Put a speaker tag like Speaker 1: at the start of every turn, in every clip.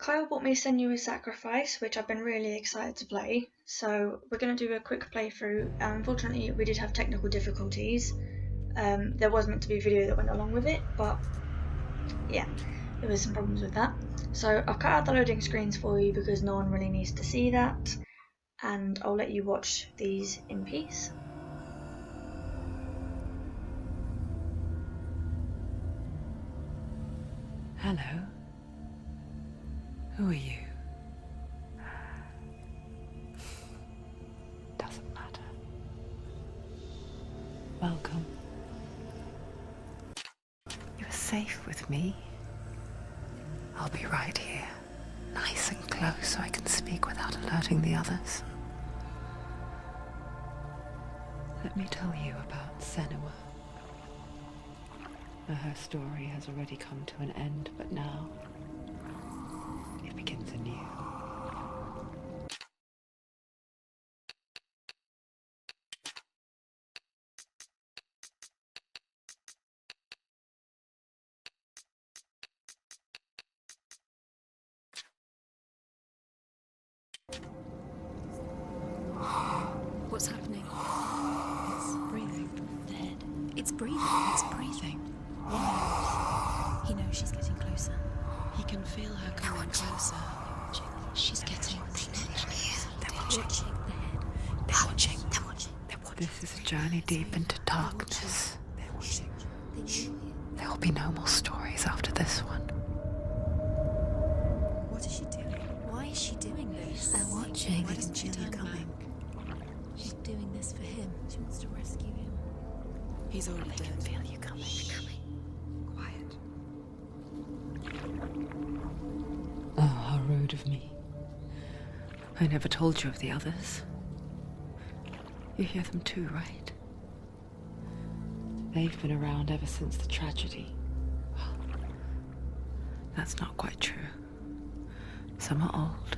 Speaker 1: Kyle bought me Senua's Sacrifice, which I've been really excited to play. So we're going to do a quick playthrough. Unfortunately, we did have technical difficulties. There was meant to be a video that went along with it, but yeah, there was some problems with that. So I've cut out the loading screens for you because no one really needs to see that, and I'll let you watch these in peace.
Speaker 2: Hello. Who are you? Doesn't matter. Welcome. You're safe with me. I'll be right here, nice and close so I can speak without alerting the others. Let me tell you about Senua. Her story has already come to an end, but now it begins anew.
Speaker 3: What's happening? It's breathing. Dead. It's breathing. It's breathing. Why? He knows she's getting closer. He can feel her coming closer. She's getting closer. They're watching. They're watching. They're watching. They're watching.
Speaker 2: This is a journey deep into darkness.
Speaker 3: They're watching.
Speaker 2: There will be no more stories after this one.
Speaker 3: What is she doing? Why is she doing this?
Speaker 4: They're watching.
Speaker 3: Why doesn't she turn coming? She's doing this for him. She wants to rescue him. He's already dead. I can feel you coming. Quiet.
Speaker 2: Oh, how rude of me. I never told you of the others. You hear them too, right? They've been around ever since the tragedy. Well, that's not quite true. Some are old,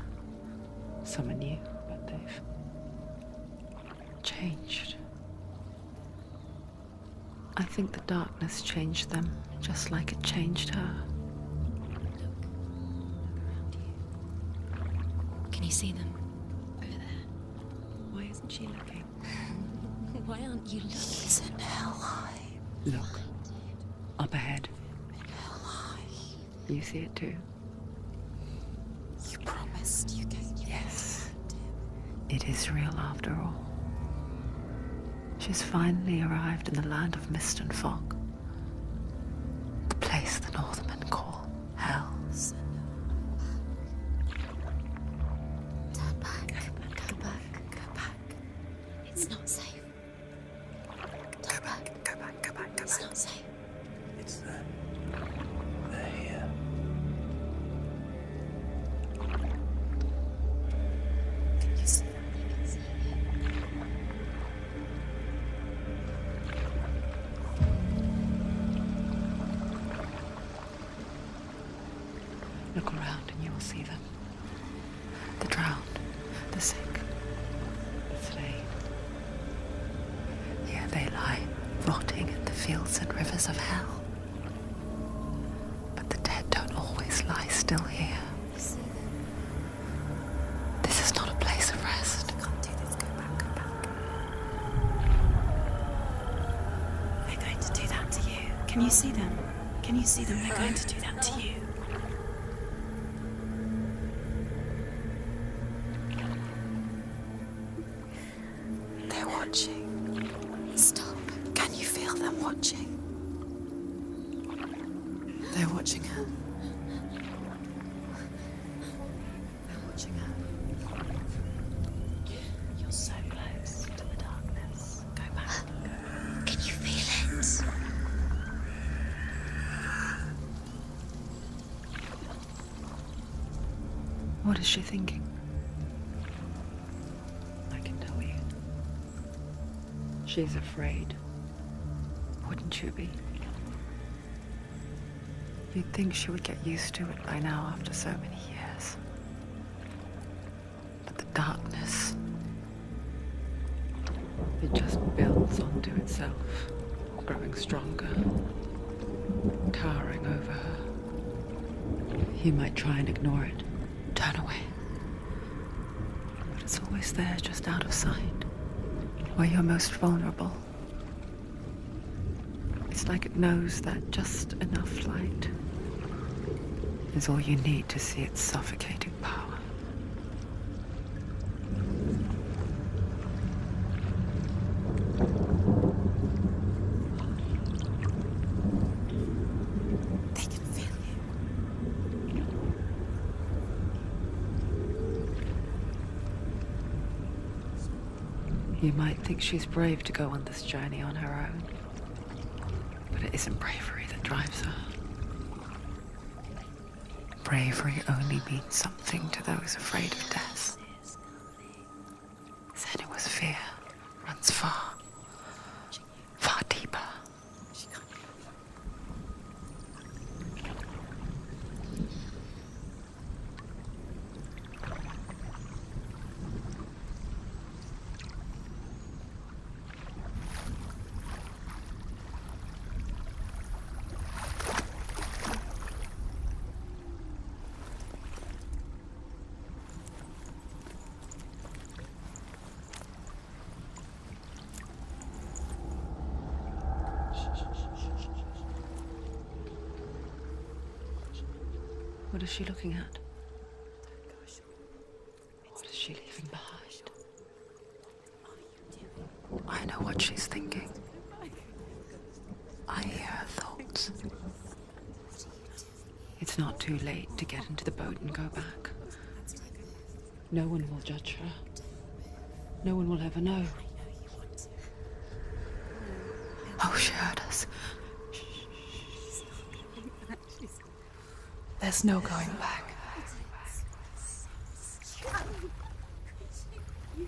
Speaker 2: some are new, but they've changed. I think the darkness changed them, just like it changed her.
Speaker 3: Can you see them? Over there. Why isn't she looking? Why aren't you looking?
Speaker 4: It's in Helheim.
Speaker 2: Look, up ahead.
Speaker 4: Helheim.
Speaker 2: You see it too?
Speaker 4: You promised you gave me.
Speaker 2: Yes. It is real after all. She's finally arrived in the land of mist and fog. The place the Northmen call Hell.
Speaker 4: Turn back. Go back. Go back. It's not safe. Turn back. Go back. Go back. Go back. It's not safe.
Speaker 5: It's them. They're here.
Speaker 4: Can you see them? You can see it.
Speaker 2: Look around and you will see them. The drowned, the sick, the slain. Here they lie, rotting in the fields and rivers of hell. But the dead don't always lie still here.
Speaker 4: You see them?
Speaker 2: This is not a place of rest.
Speaker 4: You can't do this. Go back. Go back.
Speaker 3: They're going to do that to you. Can you see them? Can you see them? They're going to do that to you.
Speaker 4: They're watching. Stop. Can you feel them watching? They're watching her. They're watching her. You're so close to the darkness. Go back. Can you feel it?
Speaker 2: What is she thinking? I can tell you. She's afraid. Wouldn't you be? You'd think she would get used to it by now after so many years. But the darkness, it just builds onto itself, growing stronger, towering over her. You might try and ignore it, turn away. But it's always there, just out of sight, where you're most vulnerable. It's like it knows that just enough light is all you need to see its suffocating power.
Speaker 3: They can feel you.
Speaker 2: You might think she's brave to go on this journey on her own, but it isn't bravery that drives her. Bravery only means something to those afraid of death. Senua's fear runs far, far deeper. What is she looking at? What is she leaving behind? I know what she's thinking. I hear her thoughts. It's not too late to get into the boat and go back. No one will judge her. No one will ever know. Oh, she heard us.
Speaker 4: There's no going back.
Speaker 3: You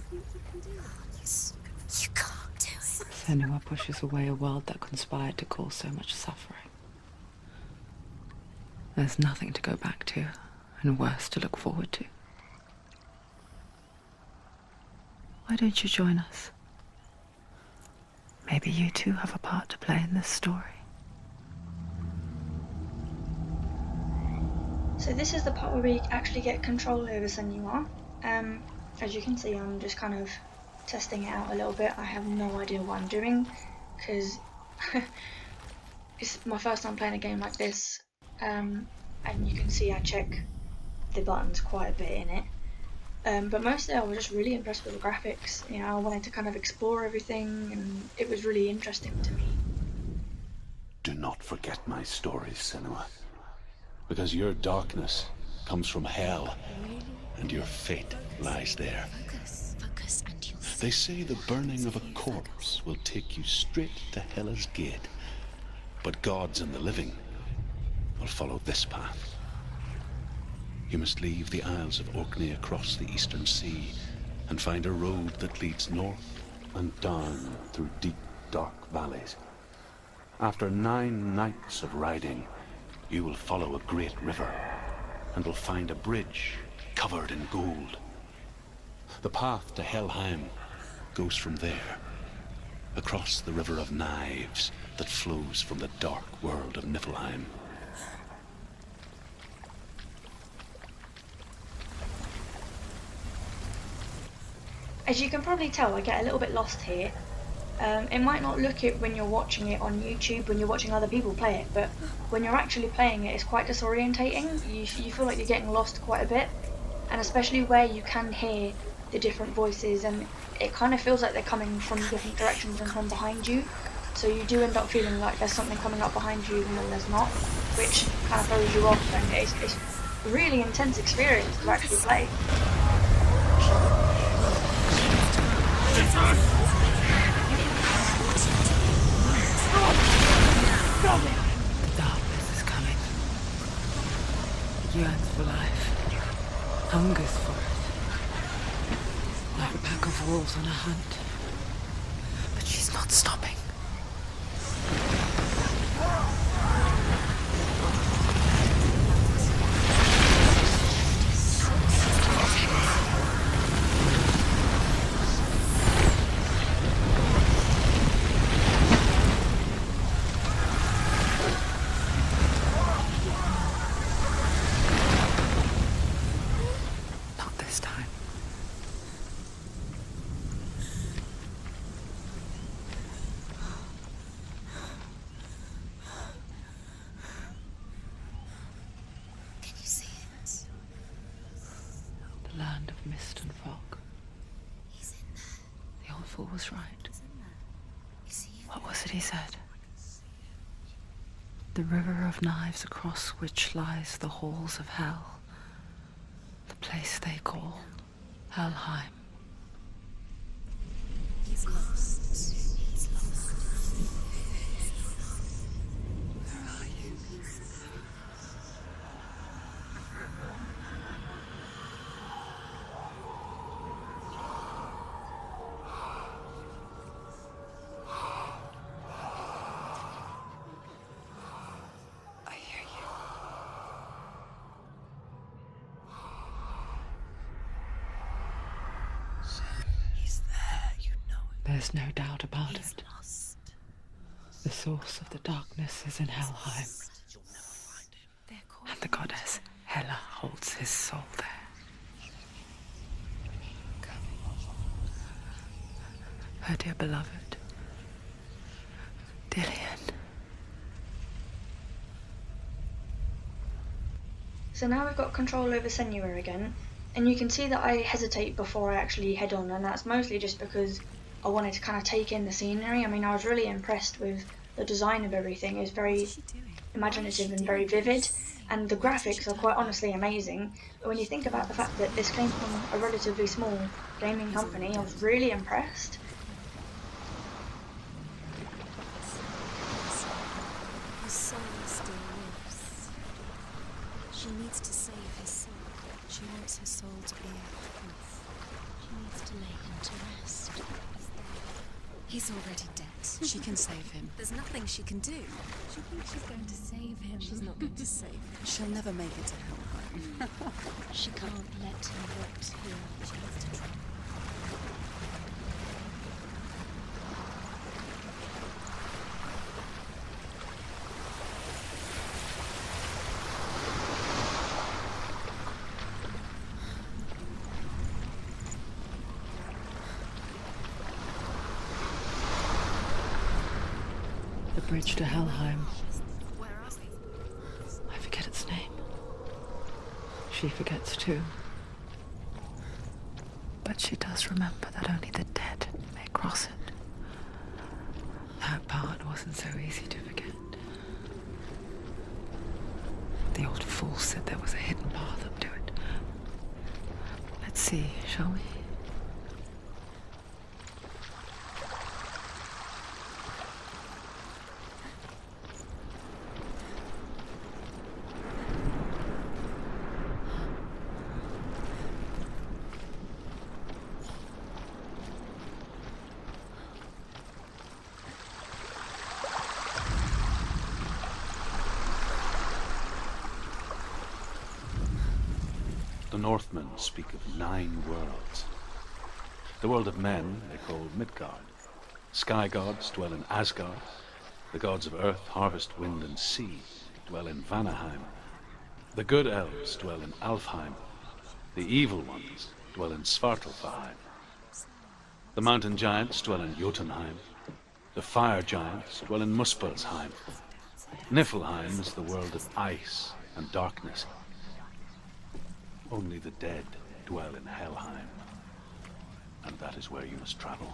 Speaker 3: can't do it.
Speaker 2: Senua pushes away a world that conspired to cause so much suffering. There's nothing to go back to, and worse to look forward to. Why don't you join us? Maybe you too have a part to play in this story.
Speaker 1: So this is the part where we actually get control over Senua. As you can see, I'm just kind of testing it out a little bit. I have no idea what I'm doing, because it's my first time playing a game like this, and you can see I check the buttons quite a bit in it. But mostly I was just really impressed with the graphics. You know, I wanted to kind of explore everything, and it was really interesting to me.
Speaker 5: Do not forget my stories, Senua. Because your darkness comes from hell, and your fate lies there.
Speaker 3: Focus, and you'll see.
Speaker 5: They say the burning of a corpse will take you straight to Hela's gate. But gods and the living will follow this path. You must leave the Isles of Orkney across the eastern sea and find a road that leads north and down through deep, dark valleys. After 9 nights of riding, you will follow a great river and will find a bridge covered in gold. The path to Helheim goes from there, across the river of knives that flows from the dark world of Niflheim.
Speaker 1: As you can probably tell, I get a little bit lost here. It might not look it when you're watching it on YouTube, when you're watching other people play it, but when you're actually playing it, it's quite disorientating. You feel like you're getting lost quite a bit, and especially where you can hear the different voices, and it kind of feels like they're coming from different directions and from behind you. So you do end up feeling like there's something coming up behind you even when there's not, which kind of throws you off, and it's a really intense experience to actually play.
Speaker 2: The darkness is coming. It yearns for life, hungers for it, like a pack of wolves on a hunt. But she's not stopping. land of mist and fog.
Speaker 3: He's in there.
Speaker 2: The old fool was right.
Speaker 3: He's in there. Is he in
Speaker 2: What was it he said? The river of knives across which lies the halls of hell. The place they call Helheim.
Speaker 3: He's lost. He's lost.
Speaker 2: Where are you? I hear you.
Speaker 3: He's there, you know it.
Speaker 2: There's no doubt about
Speaker 3: He's
Speaker 2: it.
Speaker 3: lost.
Speaker 2: The source of the darkness is in Helheim,
Speaker 3: You'll never find him. They're called
Speaker 2: and the goddess Hela holds his soul there. Her dear beloved, Dillian.
Speaker 1: So now we've got control over Senua again, and you can see that I hesitate before I actually head on, and that's mostly just because I wanted to kind of take in the scenery. I mean, I was really impressed with the design of everything. It's very imaginative and very vivid, and the graphics are quite honestly amazing. But when you think about the fact that this came from a relatively small gaming company, I was really impressed.
Speaker 3: His soul still lives. She needs to save his soul. She wants his soul to be at peace. She needs to lay him to rest. He's already dead. She can save him. There's nothing she can do. She thinks she's going to save him. She's not going to save him. She'll never make it to Helheim. She can't let him rot here. She has to try.
Speaker 2: The bridge to Helheim.
Speaker 3: Where are we?
Speaker 2: I forget its name. She forgets too. But she does remember that only the dead may cross it. That part wasn't so easy to forget. The old fool said there was a hidden path up to it. Let's see, shall we?
Speaker 5: The Northmen speak of 9 worlds. The world of men they call Midgard. Sky gods dwell in Asgard. The gods of earth, harvest, wind, and sea dwell in Vanaheim. The good elves dwell in Alfheim. The evil ones dwell in Svartalfheim. The mountain giants dwell in Jotunheim. The fire giants dwell in Muspelheim. Niflheim is the world of ice and darkness. Only the dead dwell in Helheim, and that is where you must travel.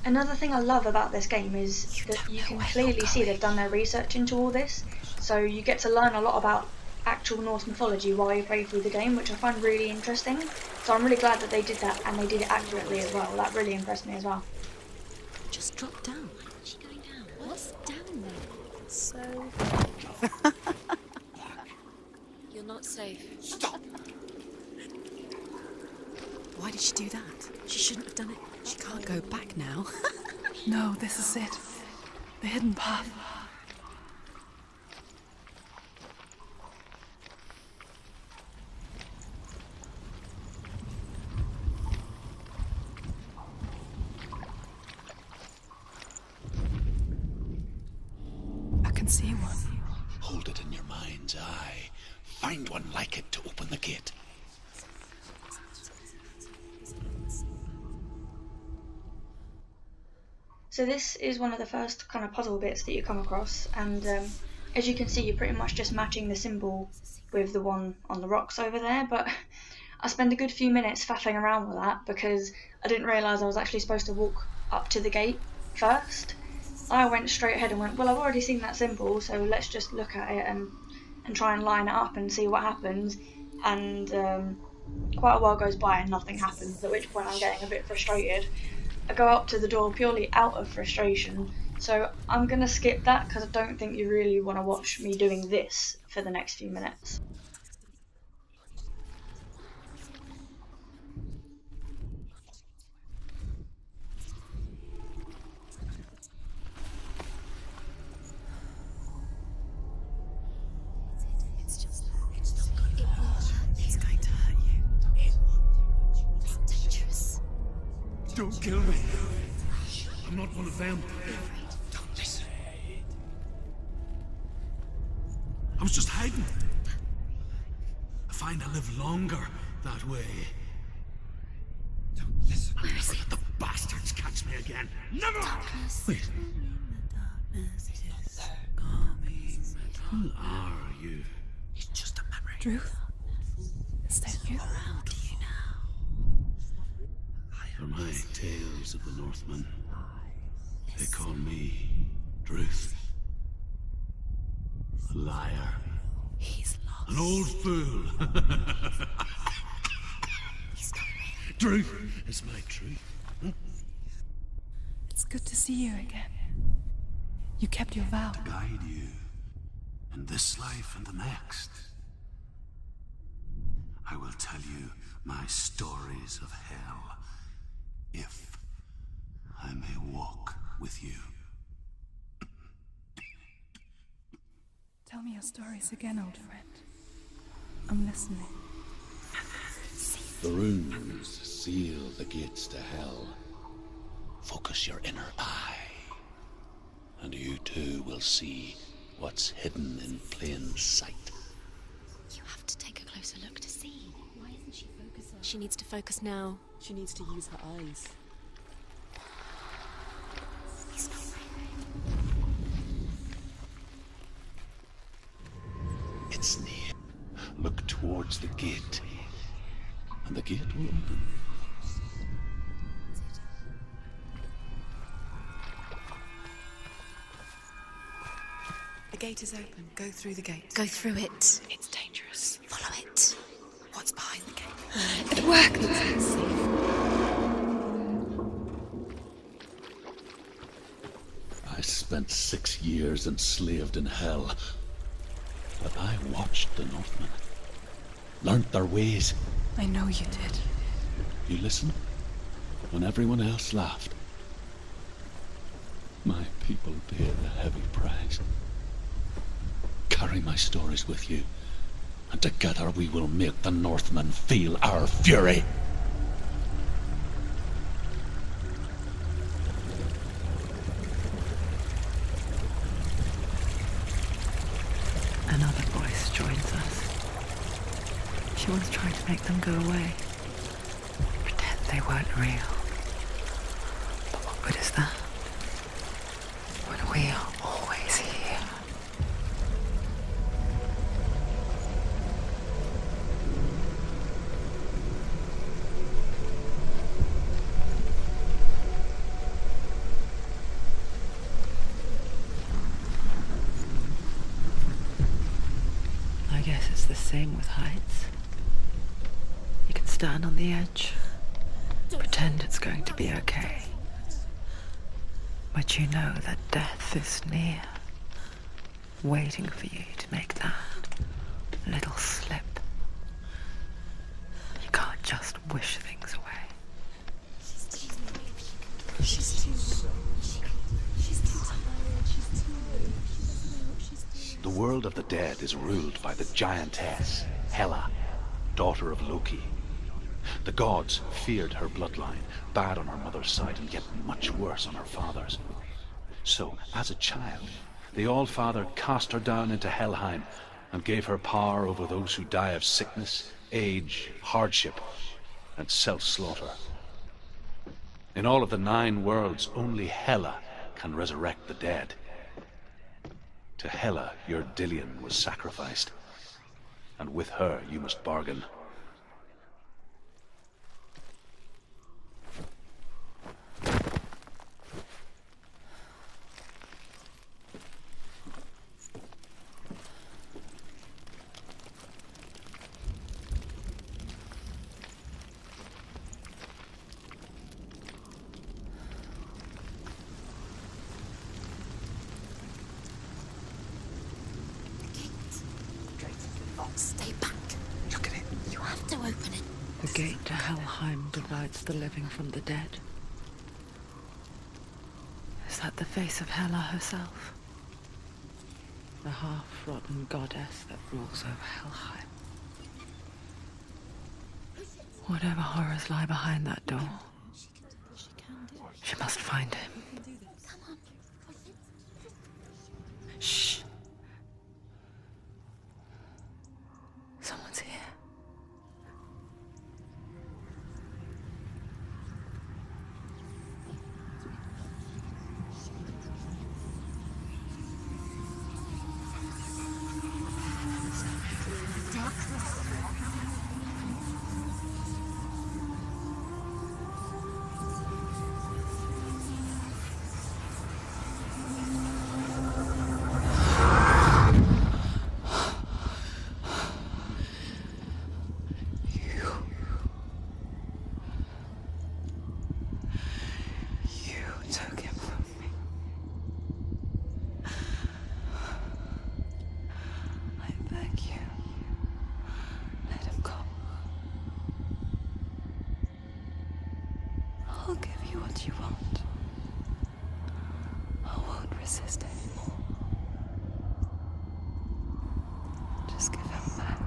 Speaker 1: Another thing I love about this game is that you can clearly see they've done their research into all this, so you get to learn a lot about actual Norse mythology while you play through the game, which I find really interesting. So I'm really glad that they did that, and they did it accurately as well. That really impressed me as well.
Speaker 3: Just drop down. Where's she going down? What's down there? So... You're not safe.
Speaker 4: Stop!
Speaker 3: Why did she do that? She shouldn't have done it. She can't go back now.
Speaker 2: No, this is it. The hidden path. I can see one.
Speaker 5: Hold it in your mind's eye. Find one like it to open the gate.
Speaker 1: So this is one of the first kind of puzzle bits that you come across, and as you can see, you're pretty much just matching the symbol with the one on the rocks over there, but I spent a good few minutes faffing around with that because I didn't realise I was actually supposed to walk up to the gate first. I went straight ahead and went, well, I've already seen that symbol, so let's just look at it and try and line it up and see what happens. And quite a while goes by and nothing happens, at which point I'm getting a bit frustrated. I go up to the door purely out of frustration, so I'm going to skip that because I don't think you really want to watch me doing this for the next few minutes.
Speaker 3: It's just. It will hurt. He's going to hurt you. It's dangerous.
Speaker 6: Don't kill me. I'm not one of them.
Speaker 3: Don't listen.
Speaker 6: I was just hiding. I find I live longer that way. Don't listen. I'll never let the bastards catch me again. Never! Wait. Who are you?
Speaker 3: It's just a memory.
Speaker 2: Ruth? Is that you?
Speaker 3: Around you now.
Speaker 5: For my tales of the Northmen, they call me Druth. A liar.
Speaker 3: He's lost.
Speaker 6: An old fool.
Speaker 3: He's not real.
Speaker 6: Truth is my truth.
Speaker 2: It's good to see you again. You kept your vow.
Speaker 6: Guide you in this life and the next. I will tell you my stories of hell, if I may walk with you.
Speaker 2: Tell me your stories again, old friend. I'm listening.
Speaker 5: The runes seal the gates to hell. Focus your inner eye, and you too will see what's hidden in plain sight.
Speaker 3: You have to take a closer look to see. Why isn't she focusing? She needs to focus now.
Speaker 7: She needs to use her eyes.
Speaker 3: He's not real.
Speaker 5: It's near. Look towards the gate, and the gate will open.
Speaker 7: The gate is open. Go through the gate.
Speaker 3: Go through it.
Speaker 7: It's dangerous.
Speaker 3: Follow it.
Speaker 7: What's behind the gate?
Speaker 3: It worked.
Speaker 5: I spent 6 years enslaved in hell, but I watched the Northmen, learnt their ways.
Speaker 2: I know you did.
Speaker 5: You listened when everyone else laughed. My people paid a heavy price. Carry my stories with you, and together we will make the Northmen feel our fury.
Speaker 2: Another voice joins us. She wants to try to make them go away. Pretend they weren't real. But what good is that? When we are always here. I guess it's the same with heights. You can stand on the edge, pretend it's going to be okay. But you know that death is near, waiting for you to make that little slip. You can't just wish things away.
Speaker 3: She's too tired.
Speaker 5: The world of the dead is ruled by the giantess, Hela, daughter of Loki. The gods feared her bloodline, bad on her mother's side and yet much worse on her father's. So, as a child, the All-Father cast her down into Helheim and gave her power over those who die of sickness, age, hardship, and self-slaughter. In all of the 9 worlds, only Hela can resurrect the dead. To Hela, your Dillion was sacrificed, and with her you must bargain.
Speaker 3: Stay back.
Speaker 6: Look at it.
Speaker 3: You have to open it.
Speaker 2: The gate to Helheim divides the living from the dead. Is that the face of Hela herself? The half-rotten goddess that rules over Helheim. Whatever horrors lie behind that door, she must find him. Shh. Someone's here. I'll give you what you want. I won't resist anymore. Just give him back.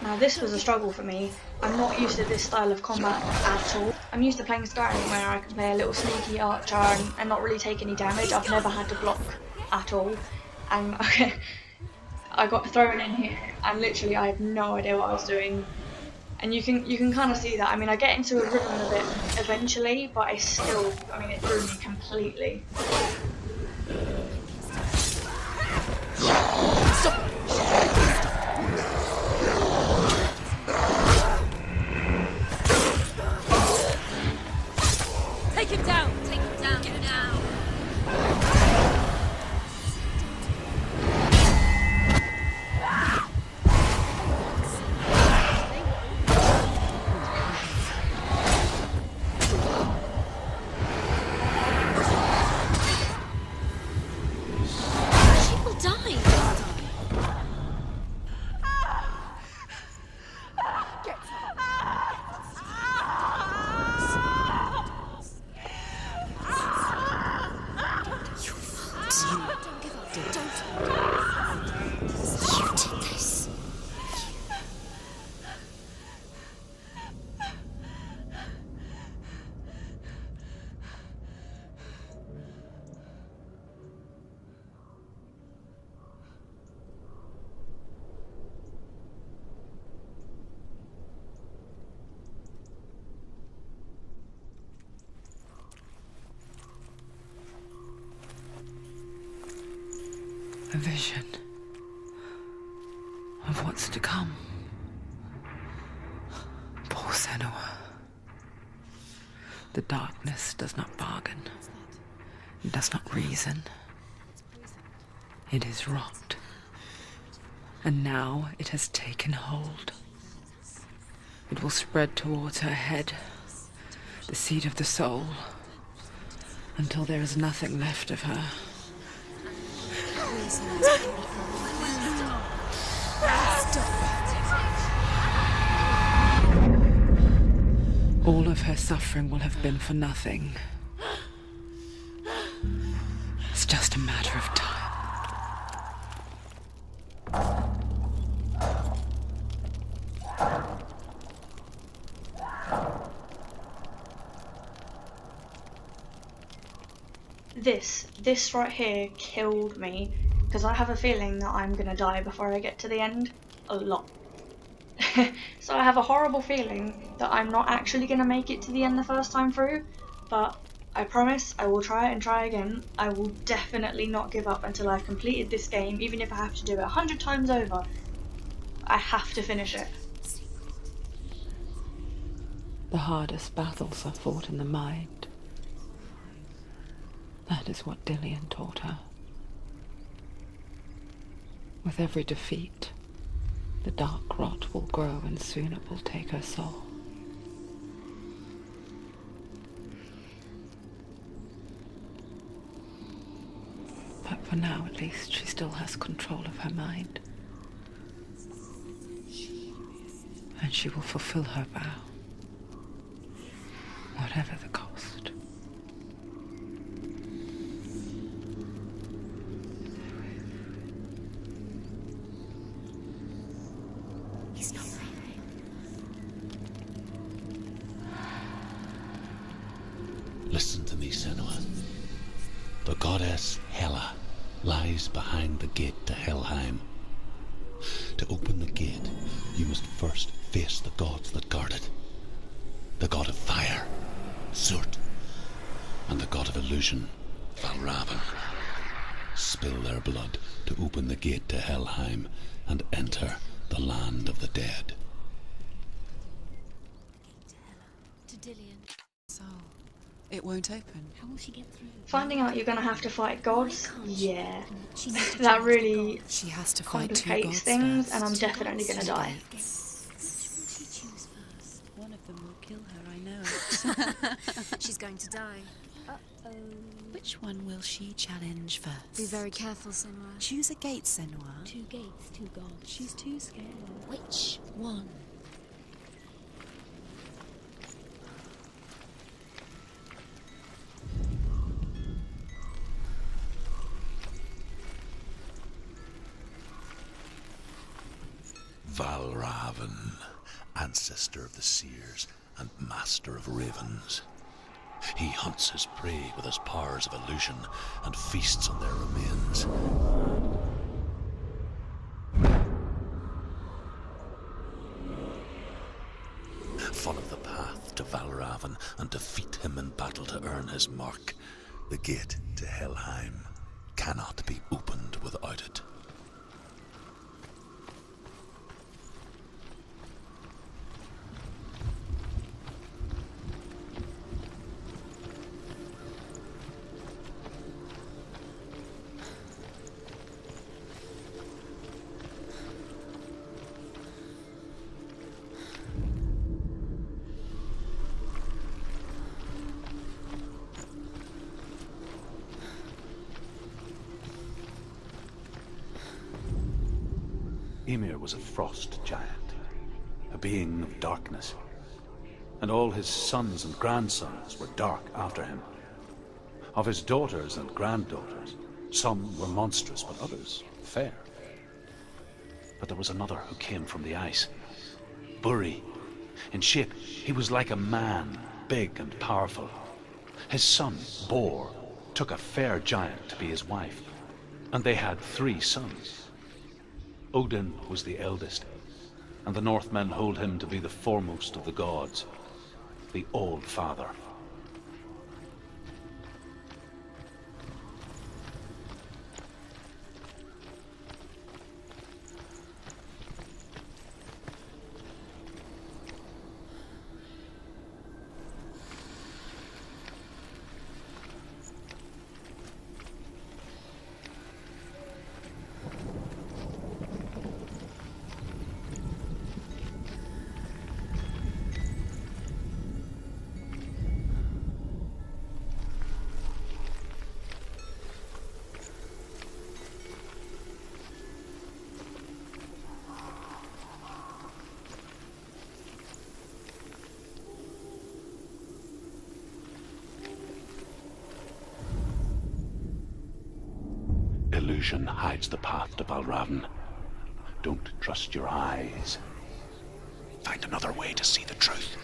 Speaker 1: Now this was a struggle for me. I'm not used to this style of combat at all. I'm used to playing Skyrim where I can play a little sneaky archer and not really take any damage. I've never had to block at all. And I got thrown in here and literally I have no idea what I was doing. And you can kind of see that. I mean, I get into a rhythm of it eventually, but it still, I mean, it threw me completely.
Speaker 3: Take him down! Take him down now! She will die!
Speaker 2: A vision of what's to come. Poor Senua. The darkness does not bargain. It does not reason. It is rot. And now it has taken hold. It will spread towards her head, the seat of the soul, until there is nothing left of her.
Speaker 3: Stop.
Speaker 2: All of her suffering will have been for nothing. It's just a matter of time.
Speaker 1: This right here killed me, because I have a feeling that I'm gonna die before I get to the end. A lot. So I have a horrible feeling that I'm not actually gonna make it to the end the first time through, but I promise I will try it and try again. I will definitely not give up until I've completed this game, even if I have to do it 100 times over. I have to finish it.
Speaker 2: The hardest battles are fought in the mind. That is what Dillian taught her. With every defeat, the dark rot will grow and soon it will take her soul. But for now, at least, she still has control of her mind. And she will fulfill her vow, whatever the cost.
Speaker 3: He's not breathing.
Speaker 5: Listen to me, Senua. The goddess Hela lies behind the gate to Helheim. To open the gate, you must first face the gods that guard it. The god of fire, Surt, and the god of illusion, Valravn. Spill their blood to open the gate to Helheim and enter the land of the dead.
Speaker 3: To Dillian.
Speaker 7: So, it won't open.
Speaker 3: How will she get through?
Speaker 1: Finding out you're gonna have to fight gods, yeah,
Speaker 3: She needs to
Speaker 1: that
Speaker 3: choose
Speaker 1: really
Speaker 7: She has to fight two
Speaker 1: complicates
Speaker 7: gods
Speaker 1: things,
Speaker 7: first.
Speaker 1: and I'm definitely gonna die.
Speaker 3: Which will she choose first?
Speaker 7: One of them will kill her, I know it.
Speaker 3: She's going to die.
Speaker 7: Which one will she challenge first?
Speaker 3: Be very careful, Senua.
Speaker 7: Choose a gate, Senua.
Speaker 3: 2 gates, 2 gods.
Speaker 7: She's too scared.
Speaker 3: Which one?
Speaker 5: Valravn, ancestor of the seers and master of ravens. He hunts his prey with his powers of illusion and feasts on their remains. Follow the path to Valravn and defeat him in battle to earn his mark. The gate to Helheim cannot be opened without it.
Speaker 8: Ymir was a frost giant, a being of darkness, and all his sons and grandsons were dark after him. Of his daughters and granddaughters, some were monstrous, but others fair. But there was another who came from the ice. Buri. In shape, he was like a man, big and powerful. His son, Bor, took a fair giant to be his wife, and they had 3 sons. Odin was the eldest, and the Northmen hold him to be the foremost of the gods, the Old Father.
Speaker 5: illusion hides the path to Valravn. Don't trust your eyes. Find another way to see the truth.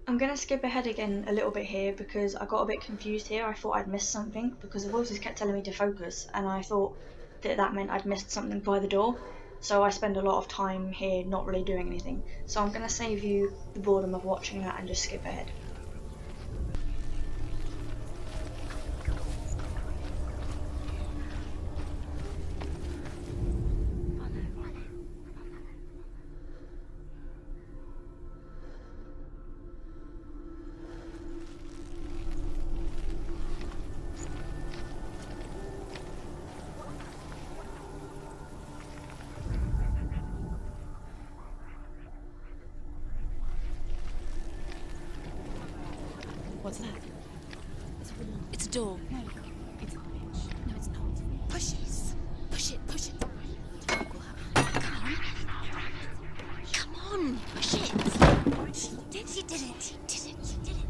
Speaker 1: I'm going to skip ahead again a little bit here because I got a bit confused here. I thought I'd missed something because the voices kept telling me to focus, and I thought that that meant I'd missed something by the door. So I spend a lot of time here not really doing anything. So I'm going to save you the boredom of watching that and just skip ahead.
Speaker 3: What's that? It's a wall. It's a door. No, it's a bitch. No, it's not. Push it. Push it. Push it. Will happen. Come on. Come on. Push it. She did it. She did it. She did it.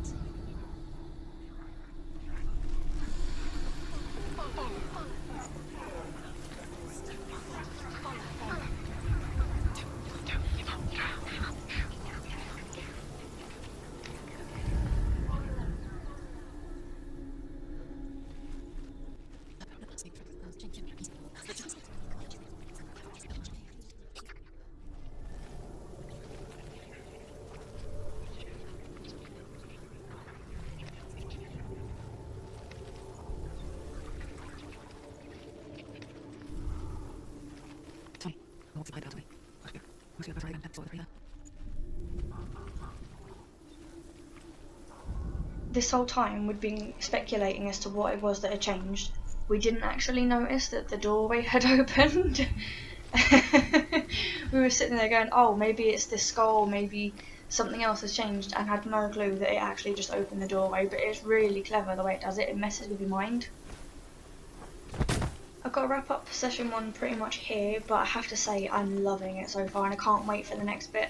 Speaker 1: This whole time we'd been speculating as to what it was that had changed. We didn't actually notice that the doorway had opened. We were sitting there going, oh, maybe it's this skull, maybe something else has changed, and had no clue that it actually just opened the doorway. But it's really clever the way it does it. It messes with your mind. I've got to wrap up session 1 pretty much here, but I have to say I'm loving it so far and I can't wait for the next bit.